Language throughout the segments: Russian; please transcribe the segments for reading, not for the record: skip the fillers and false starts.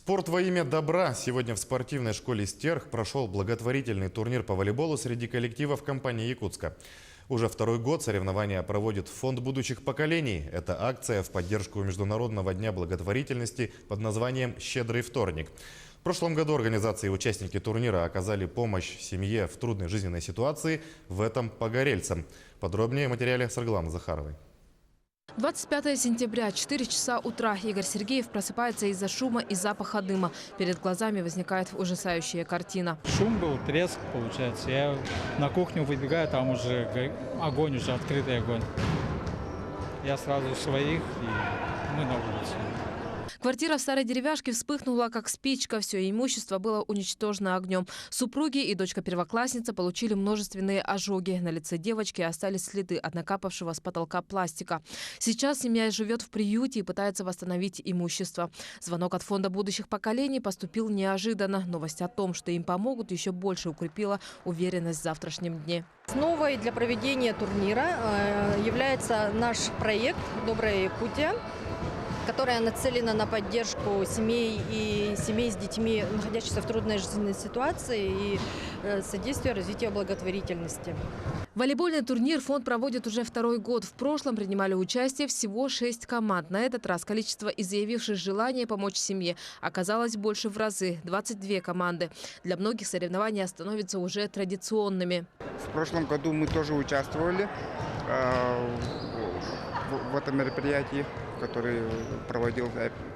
Спорт во имя добра. Сегодня в спортивной школе «Стерх» прошел благотворительный турнир по волейболу среди коллективов компании «Якутска». Уже второй год соревнования проводит Фонд будущих поколений. Это акция в поддержку Международного дня благотворительности под названием «Щедрый вторник». В прошлом году организации и участники турнира оказали помощь семье в трудной жизненной ситуации, в этом погорельцам. Подробнее в материале Саргланы Захаровой. 25 сентября, 4 часа утра. Игорь Сергеев просыпается из-за шума и запаха дыма. Перед глазами возникает ужасающая картина. Шум был, треск получается. Я на кухню выбегаю, там уже огонь, уже открытый огонь. Я сразу своих, и мы на улице. Квартира в старой деревяшке вспыхнула, как спичка. Все имущество было уничтожено огнем. Супруги и дочка-первоклассница получили множественные ожоги. На лице девочки остались следы от накапавшего с потолка пластика. Сейчас семья живет в приюте и пытается восстановить имущество. Звонок от Фонда будущих поколений поступил неожиданно. Новость о том, что им помогут, еще больше укрепила уверенность в завтрашнем дне. Основой для проведения турнира является наш проект «Добрая Якутия», которая нацелена на поддержку семей и семей с детьми, находящихся в трудной жизненной ситуации, и содействие развитию благотворительности. Волейбольный турнир фонд проводит уже второй год. В прошлом принимали участие всего 6 команд. На этот раз количество изъявивших желание помочь семье оказалось больше в разы – 22 команды. Для многих соревнования становятся уже традиционными. В прошлом году мы тоже участвовали в этом мероприятии, который проводил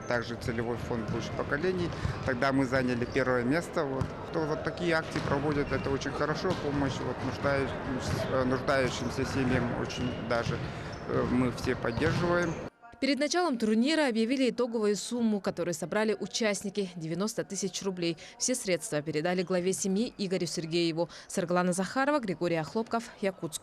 также целевой фонд будущих поколений. Тогда мы заняли первое место. Вот такие акции проводят, это очень хорошо. Помощь нуждающимся семьям очень даже мы все поддерживаем. Перед началом турнира объявили итоговую сумму, которую собрали участники – 90 тысяч рублей. Все средства передали главе семьи Игорю Сергееву. Сарглана Захарова, Григорий Охлопков, Якутск.